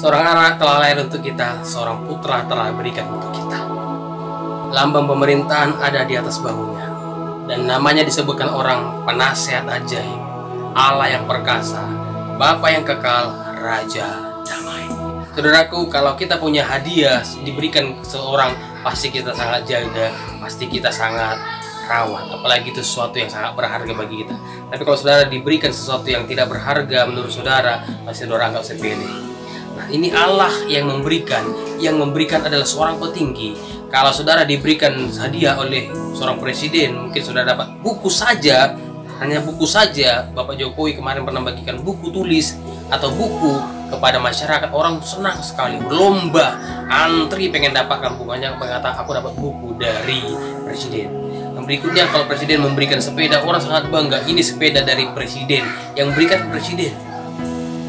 Seorang anak telah lahir untuk kita, seorang putra telah diberikan untuk kita. Lambang pemerintahan ada di atas bahunya, dan namanya disebutkan orang penasihat ajaib, Allah yang perkasa, Bapa yang kekal, Raja damai. Saudaraku, kalau kita punya hadiah diberikan seorang, pasti kita sangat jaga, pasti kita sangat rawat, apalagi itu sesuatu yang sangat berharga bagi kita. Tapi kalau saudara diberikan sesuatu yang tidak berharga menurut saudara, pasti saudara anggap sepele. Nah, ini Allah yang memberikan adalah seorang petinggi. Kalau saudara diberikan hadiah oleh seorang presiden, mungkin saudara dapat buku saja, hanya buku saja. Bapak Jokowi kemarin pernah bagikan buku tulis atau buku kepada masyarakat, orang senang sekali, berlomba, antri pengen dapatkan bukunya, mengatakan aku dapat buku dari presiden. Berikutnya, kalau presiden memberikan sepeda, orang sangat bangga, ini sepeda dari presiden, yang berikan presiden.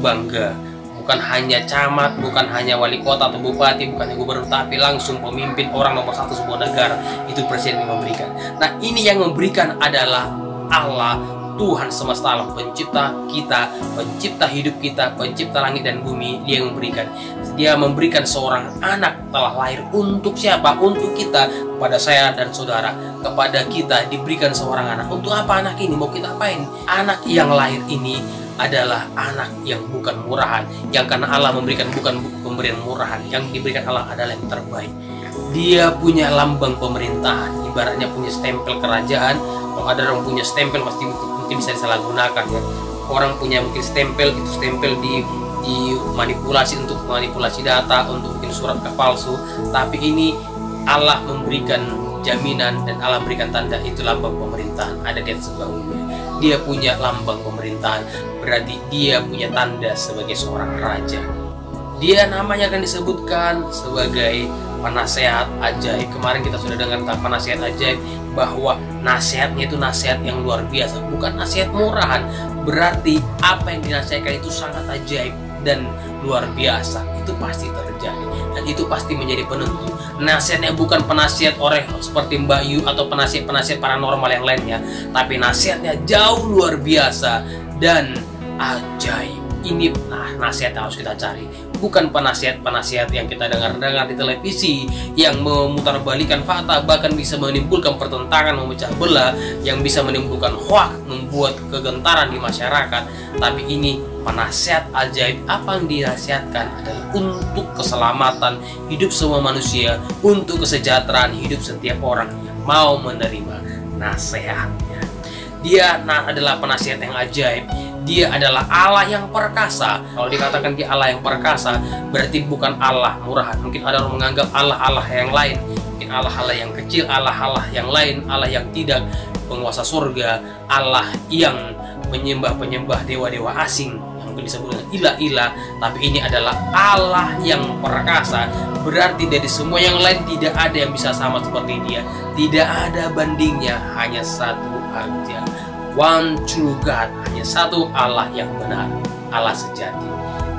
Bangga, bukan hanya camat, bukan hanya wali kota atau bupati, bukan gubernur, tapi langsung pemimpin orang nomor satu sebuah negara, itu presiden yang memberikan. Nah, ini yang memberikan adalah Allah, Tuhan semesta alam, pencipta kita, pencipta hidup kita, pencipta langit dan bumi. Dia yang memberikan. Dia memberikan seorang anak telah lahir untuk siapa? Untuk kita, kepada saya dan saudara. Kepada kita diberikan seorang anak. Untuk apa anak ini? Mau kita apain? Anak yang lahir ini adalah anak yang bukan murahan, yang karena Allah memberikan bukan pemberian murahan, yang diberikan Allah adalah yang terbaik. Dia punya lambang pemerintahan, ibaratnya punya stempel kerajaan. Kalau ada orang punya stempel pasti mungkin bisa disalahgunakan ya. Orang punya mungkin stempel, itu stempel dimanipulasi untuk manipulasi data, untuk bikin surat palsu. Tapi ini Allah memberikan jaminan dan Allah memberikan tanda, itu lambang pemerintahan ada di atas bahunya. Dia punya lambang pemerintahan, berarti dia punya tanda sebagai seorang raja. Dia namanya akan disebutkan sebagai penasehat ajaib. Kemarin kita sudah dengar tentang penasehat ajaib, bahwa nasihatnya itu nasihat yang luar biasa, bukan nasihat murahan. Berarti apa yang dinasihatkan itu sangat ajaib dan luar biasa. Itu pasti terjadi dan itu pasti menjadi penentu. Nasihatnya bukan penasihat orang seperti Mbak Yu atau penasihat paranormal yang lainnya, tapi nasihatnya jauh luar biasa dan ajaib. Ini nasihat yang harus kita cari, bukan penasihat yang kita dengar di televisi yang memutarbalikan fakta, bahkan bisa menimbulkan pertentangan, memecah belah, yang bisa menimbulkan hoaks, membuat kegentaran di masyarakat. Tapi ini penasihat ajaib. Apa yang dinasihatkan adalah untuk keselamatan hidup semua manusia, untuk kesejahteraan hidup setiap orang yang mau menerima nasihatnya. Dia adalah penasihat yang ajaib. Dia adalah Allah yang perkasa. Kalau dikatakan dia Allah yang perkasa, berarti bukan Allah murahan. Mungkin ada orang menganggap Allah yang lain, mungkin Allah yang kecil, Allah yang lain, Allah yang tidak penguasa surga, Allah yang menyembah dewa-dewa asing yang disebut dengan ilah-ilah. Tapi ini adalah Allah yang perkasa. Berarti dari semua yang lain tidak ada yang bisa sama seperti dia. Tidak ada bandingnya, hanya satu aja. One true God, hanya satu Allah yang benar, Allah sejati.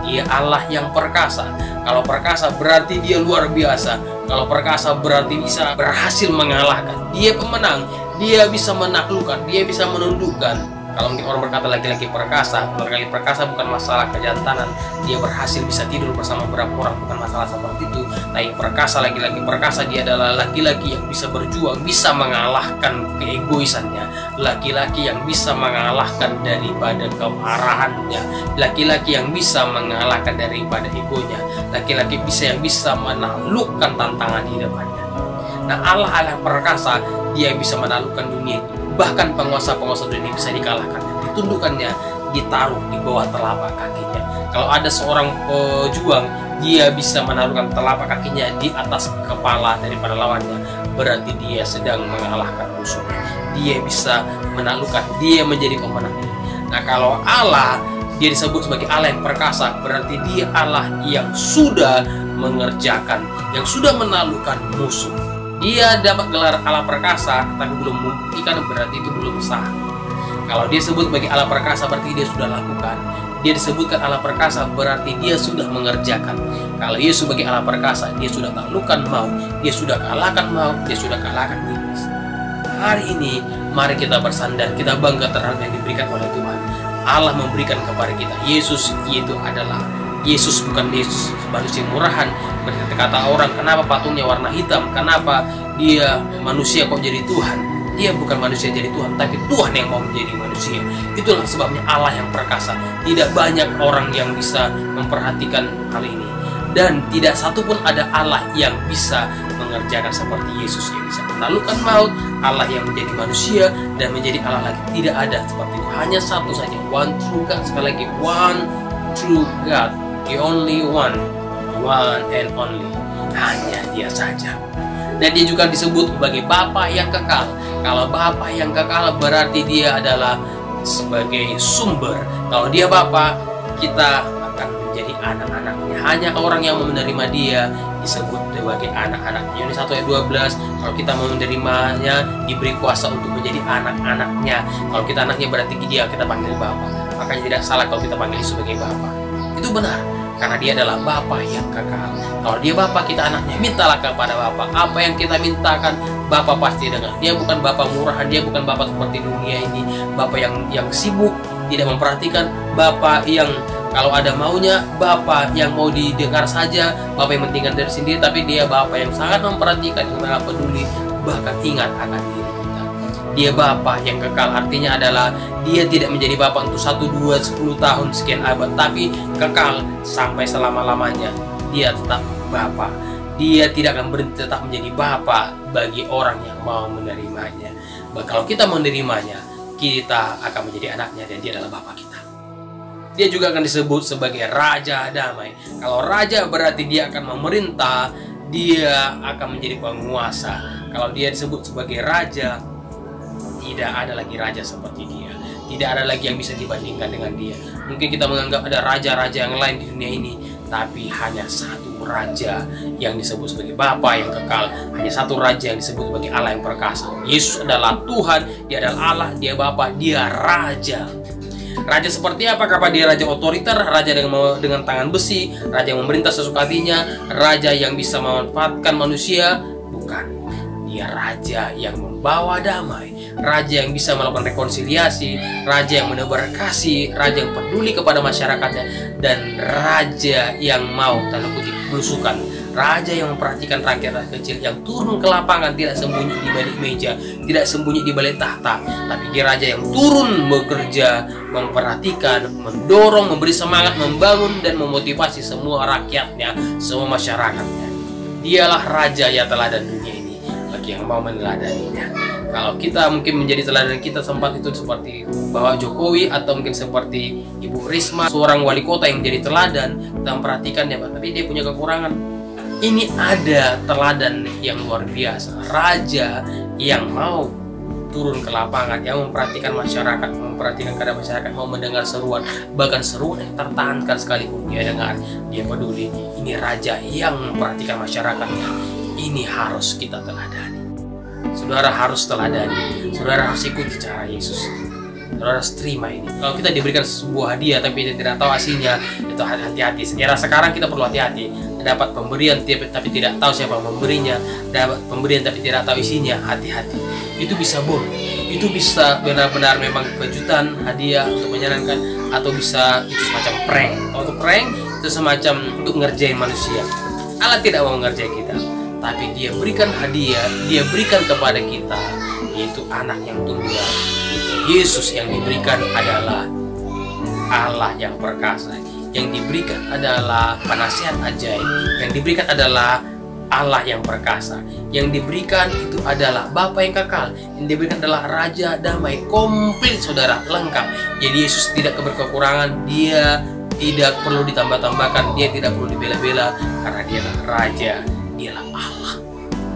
Dia Allah yang perkasa. Kalau perkasa berarti dia luar biasa. Kalau perkasa berarti bisa berhasil mengalahkan. Dia pemenang, dia bisa menaklukkan, dia bisa menundukkan. Kalau mungkin orang berkata laki-laki perkasa, laki-laki perkasa bukan masalah kejantanan, dia berhasil bisa tidur bersama beberapa orang, bukan masalah seperti itu. Tapi perkasa, laki-laki perkasa, dia adalah laki-laki yang bisa berjuang, bisa mengalahkan keegoisannya, laki-laki yang bisa mengalahkan daripada kemarahannya, laki-laki yang bisa mengalahkan daripada egonya, laki-laki yang bisa menaklukkan tantangan hidupannya. Nah, Allah yang perkasa, dia bisa menaklukkan dunia itu. Bahkan penguasa-penguasa dunia bisa dikalahkan, ditundukkannya, ditaruh di bawah telapak kakinya. Kalau ada seorang pejuang, dia bisa menaruhkan telapak kakinya di atas kepala daripada lawannya, berarti dia sedang mengalahkan musuhnya. Dia bisa menaklukkan, dia menjadi pemenang. Nah, kalau Allah, dia disebut sebagai Allah yang perkasa, berarti dia Allah yang sudah mengerjakan, yang sudah menaklukkan musuh. Dia dapat gelar Allah perkasa, tapi belum membuktikan, berarti itu belum sah. Kalau dia sebut sebagai Allah perkasa, berarti dia sudah lakukan. Dia disebutkan Allah perkasa, berarti dia sudah mengerjakan. Kalau Yesus sebagai Allah perkasa, dia sudah taklukkan maut, dia sudah kalahkan maut, dia sudah kalahkan iblis. Hari ini, mari kita bersandar, kita bangga terhadap yang diberikan oleh Tuhan. Allah memberikan kepada kita Yesus, yaitu adalah Yesus bukan Yesus manusia murahan. Berkata orang, kenapa patungnya warna hitam? Kenapa dia manusia kok jadi Tuhan? Dia bukan manusia jadi Tuhan, tapi Tuhan yang mau menjadi manusia. Itulah sebabnya Allah yang perkasa. Tidak banyak orang yang bisa memperhatikan hal ini. Dan tidak satupun ada Allah yang bisa mengerjakan seperti Yesus yang bisa menaklukkan maut. Allah yang menjadi manusia dan menjadi Allah lagi. Tidak ada seperti itu. Hanya satu saja. One true God. Sekali lagi, one true God. The only one and only, hanya dia saja. Dan dia juga disebut sebagai Bapa yang kekal. Kalau Bapa yang kekal berarti dia adalah sebagai sumber. Kalau dia Bapa, kita akan menjadi anak-anaknya. Hanya orang yang menerima dia disebut sebagai anak-anaknya. Yohanes 1 ayat 12, kalau kita mau menerimanya, diberi kuasa untuk menjadi anak-anaknya. Kalau kita anaknya berarti dia kita panggil Bapa. Makanya tidak salah kalau kita panggil sebagai Bapa. Itu benar, karena dia adalah Bapa yang kekal. Kalau dia Bapa, kita anaknya. Mintalah kepada Bapa. Apa yang kita mintakan, Bapa pasti dengar. Dia bukan Bapa murahan, dia bukan Bapa seperti dunia ini. Bapa yang sibuk, tidak memperhatikan. Bapa yang kalau ada maunya, Bapa yang mau didengar saja. Bapa yang mentinggalkan diri sendiri, tapi dia Bapa yang sangat memperhatikan, yang sangat peduli, bahkan ingat akan diri kita. Dia Bapa yang kekal, artinya adalah dia tidak menjadi Bapa untuk 1, 2, 10 tahun, sekian abad, tapi kekal sampai selama-lamanya. Dia tetap Bapa. Dia tidak akan berhenti tetap menjadi Bapa bagi orang yang mau menerimanya. Kalau kita menerimanya, kita akan menjadi anaknya dan dia adalah Bapa kita. Dia juga akan disebut sebagai Raja Damai. Kalau Raja berarti dia akan memerintah, dia akan menjadi penguasa. Kalau dia disebut sebagai Raja, tidak ada lagi raja seperti dia. Tidak ada lagi yang bisa dibandingkan dengan dia. Mungkin kita menganggap ada raja-raja yang lain di dunia ini, tapi hanya satu raja yang disebut sebagai Bapa yang kekal. Hanya satu raja yang disebut sebagai Allah yang perkasa. Yesus adalah Tuhan, dia adalah Allah, dia Bapa, dia Raja. Raja seperti apa? Apakah dia raja otoriter, raja dengan tangan besi, raja yang memerintah sesuka hatinya, raja yang bisa memanfaatkan manusia? Bukan. Dia raja yang membawa damai, raja yang bisa melakukan rekonsiliasi, raja yang menebar kasih, raja yang peduli kepada masyarakatnya, dan raja yang mau tanda kutip belusukan, raja yang memperhatikan rakyat kecil, yang turun ke lapangan, tidak sembunyi di balik meja, tidak sembunyi di balik tahta, tapi dia raja yang turun bekerja, memperhatikan, mendorong, memberi semangat, membangun dan memotivasi semua rakyatnya, semua masyarakatnya. Dialah raja yang teladan dunia ini bagi yang mau meneladaninya. Kalau kita mungkin menjadi teladan, kita sempat itu seperti Bapak Jokowi atau mungkin seperti Ibu Risma, seorang wali kota yang menjadi teladan, kita memperhatikan ya Pak, tapi dia punya kekurangan. Ini ada teladan yang luar biasa, raja yang mau turun ke lapangan, yang memperhatikan masyarakat, memperhatikan keadaan masyarakat, mau mendengar seruan, bahkan seruan yang tertahankan sekalipun dia dengar, dia peduli. Ini raja yang memperhatikan masyarakatnya. Ini harus kita teladani. Saudara harus teladani. Saudara harus ikuti cara Yesus. Saudara harus terima ini. Kalau kita diberikan sebuah hadiah tapi kita tidak tahu hasilnya, itu hati-hati. Era sekarang kita perlu hati-hati. Dapat pemberian tapi tidak tahu siapa memberinya, dapat pemberian tapi tidak tahu isinya, hati-hati. Itu bisa bom. Itu bisa benar-benar memang kejutan, hadiah untuk menyenangkan, atau bisa itu semacam prank. Kalau untuk prank itu semacam untuk ngerjain manusia. Allah tidak mau ngerjain kita, tapi dia berikan hadiah, dia berikan kepada kita, yaitu anak yang tunggal, yaitu Yesus. Yang diberikan adalah Allah yang perkasa, yang diberikan adalah penasihat ajaib, yang diberikan adalah Allah yang perkasa, yang diberikan itu adalah Bapa yang kekal, yang diberikan adalah Raja Damai, komplit saudara, lengkap. Jadi Yesus tidak berkekurangan, dia tidak perlu ditambah-tambahkan, dia tidak perlu dibela-bela, karena dia adalah Raja. Dialah Allah.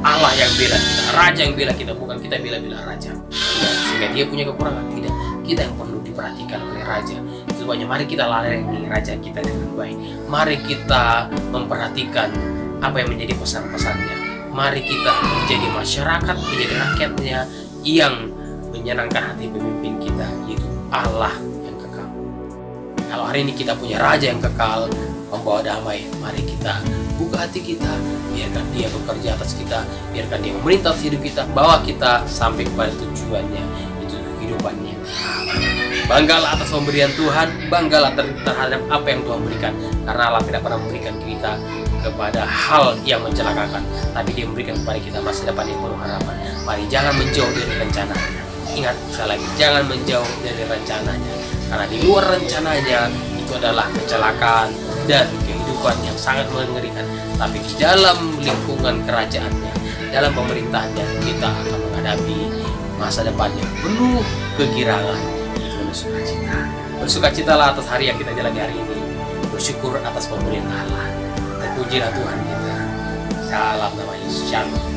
Allah yang bela kita, Raja yang bela kita, bukan kita bela-bela Raja. Sehingga dia punya kekurangan, tidak. Kita yang perlu diperhatikan oleh Raja. Sebabnya mari kita layani Raja kita dengan baik. Mari kita memperhatikan apa yang menjadi pesan-pesannya. Mari kita menjadi masyarakat, menjadi rakyatnya yang menyenangkan hati pemimpin kita, yaitu Allah yang kekal. Kalau hari ini kita punya Raja yang kekal, membawa damai, mari kita buka hati kita, biarkan dia bekerja atas kita, biarkan dia memerintah hidup kita, bawa kita sampai kepada tujuannya, itu kehidupannya. Banggalah atas pemberian Tuhan, banggalah terhadap apa yang Tuhan berikan, karena Allah tidak pernah memberikan kita kepada hal yang mencelakakan, tapi Dia memberikan kepada kita masa depan yang penuh harapan. Mari jangan menjauh dari rencananya. Ingat sekali lagi, jangan menjauh dari rencananya, karena di luar rencananya itu adalah kecelakaan dan kehidupan yang sangat mengerikan. Tapi di dalam lingkungan kerajaannya, dalam pemerintahannya, kita akan menghadapi masa depan yang penuh kegirangan. Itu bersukacita. Bersukacitalah atas hari yang kita jalani hari ini. Bersyukur atas pemberian Allah. Terpujilah Tuhan kita. Salam nama Yesus. Shalom.